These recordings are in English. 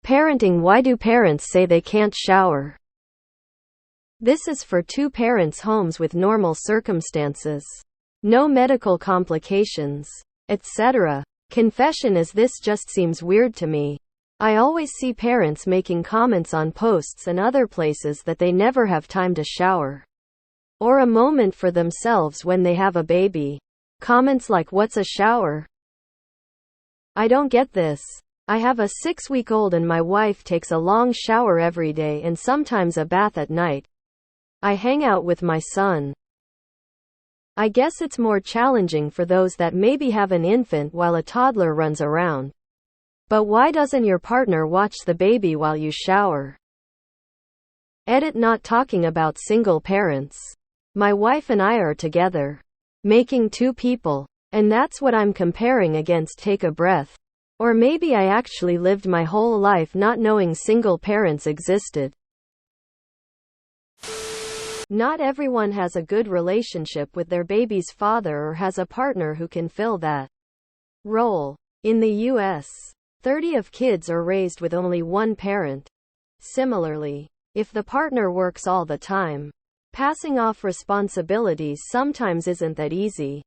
Parenting: why do parents say they can't shower? This is for two parents' homes with normal circumstances, no medical complications, etc. Confession is: this just seems weird to me. I always see parents making comments on posts and other places that they never have time to shower or a moment for themselves when they have a baby. Comments like, "What's a shower? I don't get this. I have a 6-week-old and my wife takes a long shower every day and sometimes a bath at night. I hang out with my son." I guess it's more challenging for those that maybe have an infant while a toddler runs around. But why doesn't your partner watch the baby while you shower? Edit: not talking about single parents. My wife and I are together, making two people. And that's what I'm comparing against. Take a breath. Or maybe I actually lived my whole life not knowing single parents existed. Not everyone has a good relationship with their baby's father or has a partner who can fill that role. In the US, 30 of kids are raised with only one parent. Similarly, if the partner works all the time, passing off responsibilities sometimes isn't that easy.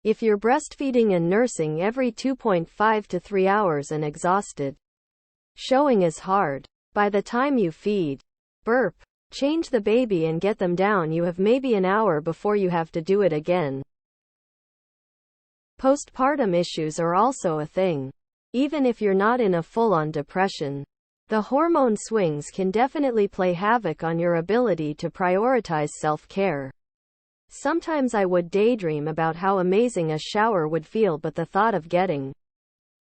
If you're breastfeeding and nursing every 2.5 to 3 hours and exhausted, showing is hard. By the time you feed, burp, change the baby and get them down, you have maybe an hour before you have to do it again. Postpartum issues are also a thing. Even if you're not in a full-on depression, the hormone swings can definitely play havoc on your ability to prioritize self-care. Sometimes I would daydream about how amazing a shower would feel, but the thought of getting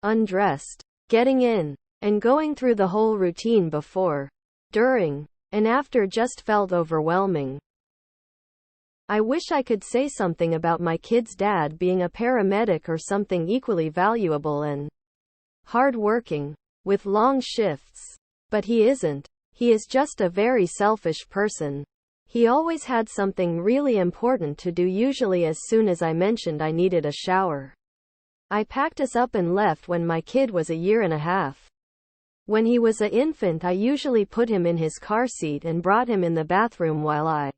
undressed, getting in, and going through the whole routine before, during, and after just felt overwhelming. I wish I could say something about my kid's dad being a paramedic or something equally valuable and hard-working, with long shifts. But he isn't. He is just a very selfish person. He always had something really important to do, usually as soon as I mentioned I needed a shower. I packed us up and left when my kid was a year and a half. When he was an infant, I usually put him in his car seat and brought him in the bathroom while I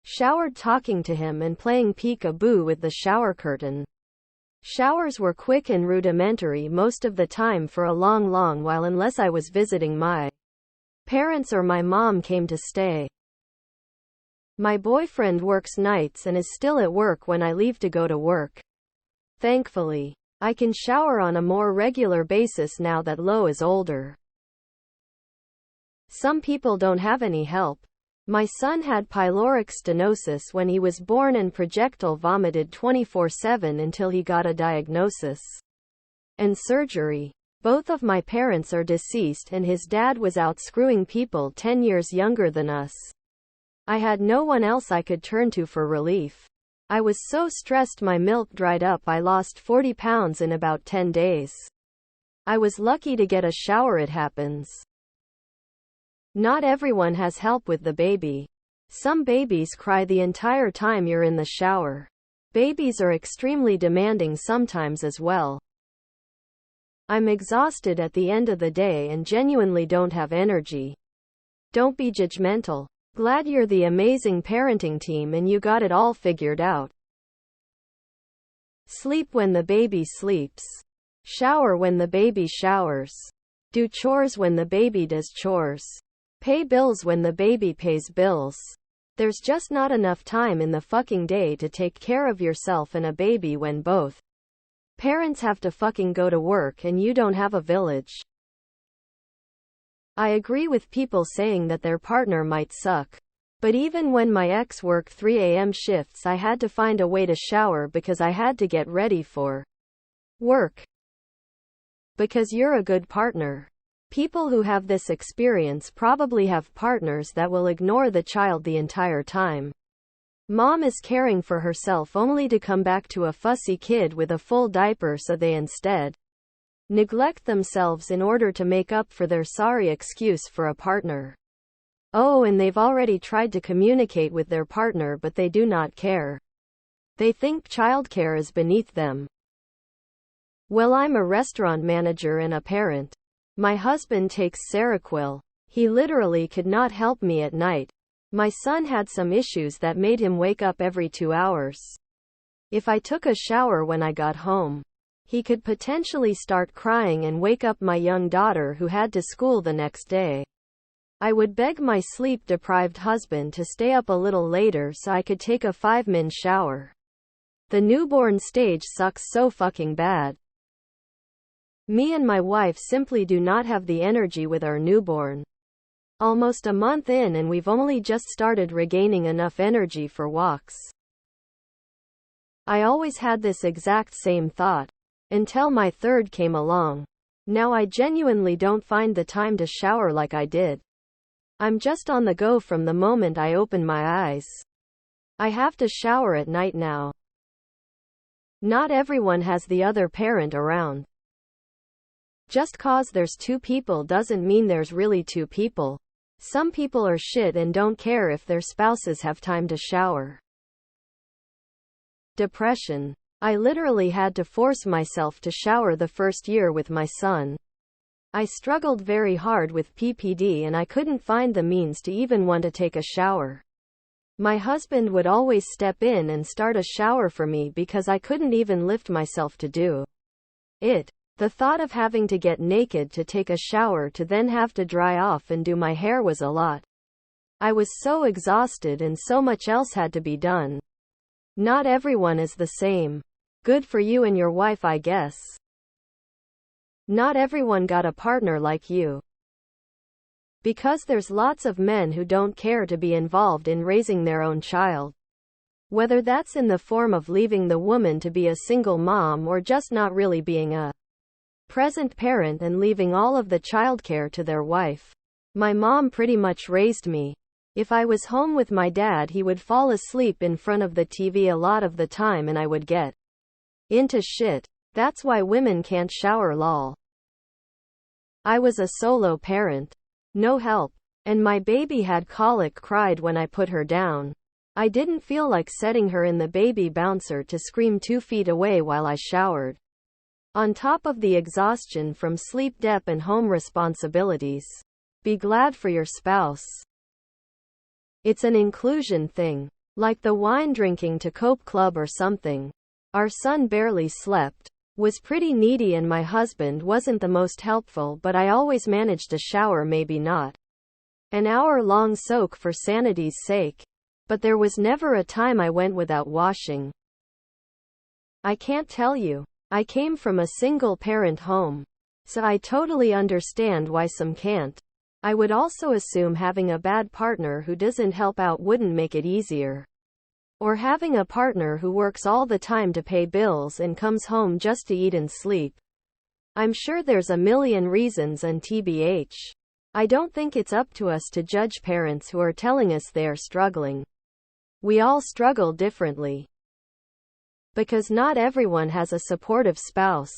showered, talking to him and playing peek-a-boo with the shower curtain. Showers were quick and rudimentary most of the time for a long while, unless I was visiting my parents or my mom came to stay. My boyfriend works nights and is still at work when I leave to go to work. Thankfully, I can shower on a more regular basis now that Lo is older. Some people don't have any help. My son had pyloric stenosis when he was born and projectile vomited 24/7 until he got a diagnosis and surgery. Both of my parents are deceased and his dad was out screwing people 10 years younger than us. I had no one else I could turn to for relief. I was so stressed my milk dried up. I lost 40 pounds in about 10 days. I was lucky to get a shower. It happens. Not everyone has help with the baby. Some babies cry the entire time you're in the shower. Babies are extremely demanding sometimes as well. I'm exhausted at the end of the day and genuinely don't have energy. Don't be judgmental. Glad you're the amazing parenting team and you got it all figured out. Sleep when the baby sleeps. Shower when the baby showers. Do chores when the baby does chores. Pay bills when the baby pays bills. There's just not enough time in the fucking day to take care of yourself and a baby when both parents have to fucking go to work and you don't have a village. I agree with people saying that their partner might suck. But even when my ex worked 3 a.m. shifts, I had to find a way to shower because I had to get ready for work. Because you're a good partner. People who have this experience probably have partners that will ignore the child the entire time. Mom is caring for herself only to come back to a fussy kid with a full diaper, so they instead neglect themselves in order to make up for their sorry excuse for a partner. Oh, and they've already tried to communicate with their partner, but they do not care. They think childcare is beneath them. Well, I'm a restaurant manager and a parent. My husband takes Seroquel. He literally could not help me at night. My son had some issues that made him wake up every 2 hours. If I took a shower when I got home, he could potentially start crying and wake up my young daughter who had to school the next day. I would beg my sleep-deprived husband to stay up a little later so I could take a 5-minute shower. The newborn stage sucks so fucking bad. Me and my wife simply do not have the energy with our newborn. Almost a month in and we've only just started regaining enough energy for walks. I always had this exact same thought, until my third came along. Now I genuinely don't find the time to shower like I did. I'm just on the go from the moment I open my eyes. I have to shower at night now. Not everyone has the other parent around. Just cause there's 2 people doesn't mean there's really 2 people. Some people are shit and don't care if their spouses have time to shower. Depression. I literally had to force myself to shower the first year with my son. I struggled very hard with PPD and I couldn't find the means to even want to take a shower. My husband would always step in and start a shower for me because I couldn't even lift myself to do it. The thought of having to get naked to take a shower to then have to dry off and do my hair was a lot. I was so exhausted and so much else had to be done. Not everyone is the same. Good for you and your wife, I guess. Not everyone got a partner like you. Because there's lots of men who don't care to be involved in raising their own child. Whether that's in the form of leaving the woman to be a single mom or just not really being a present parent and leaving all of the childcare to their wife. My mom pretty much raised me. If I was home with my dad, he would fall asleep in front of the TV a lot of the time and I would get into shit. That's why women can't shower, lol. I was a solo parent. No help. And my baby had colic, cried when I put her down. I didn't feel like setting her in the baby bouncer to scream 2 feet away while I showered. On top of the exhaustion from sleep debt and home responsibilities. Be glad for your spouse. It's an inclusion thing. Like the wine drinking to cope club or something. Our son barely slept. Was pretty needy and my husband wasn't the most helpful, but I always managed to shower, maybe not an hour-long soak for sanity's sake. But there was never a time I went without washing. I can't tell you. I came from a single-parent home. So I totally understand why some can't. I would also assume having a bad partner who doesn't help out wouldn't make it easier. Or having a partner who works all the time to pay bills and comes home just to eat and sleep. I'm sure there's a million reasons, and TBH. I don't think it's up to us to judge parents who are telling us they are struggling. We all struggle differently. Because not everyone has a supportive spouse.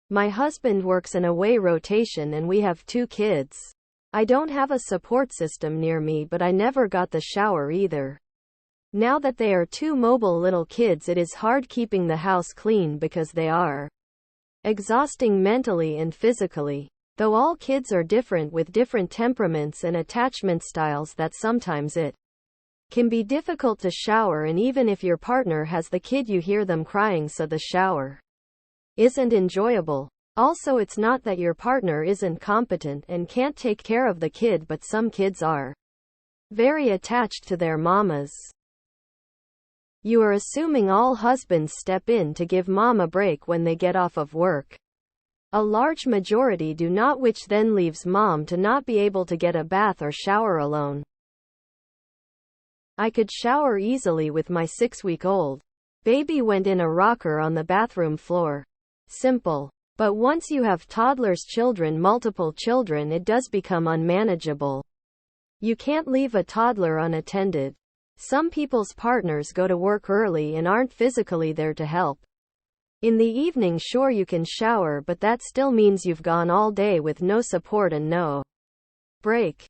My husband works an away rotation and we have 2 kids. I don't have a support system near me, but I never got the shower either. Now that they are 2 mobile little kids, it is hard keeping the house clean because they are exhausting mentally and physically. Though all kids are different with different temperaments and attachment styles, that sometimes it can be difficult to shower, and even if your partner has the kid, you hear them crying, so the shower isn't enjoyable. Also, it's not that your partner isn't competent and can't take care of the kid, but some kids are very attached to their mamas. You are assuming all husbands step in to give mom a break when they get off of work. A large majority do not, which then leaves mom to not be able to get a bath or shower alone. I could shower easily with my 6-week-old. Baby went in a rocker on the bathroom floor. Simple. But once you have toddlers, children, multiple children, it does become unmanageable. You can't leave a toddler unattended. Some people's partners go to work early and aren't physically there to help. In the evening, sure, you can shower, but that still means you've gone all day with no support and no break.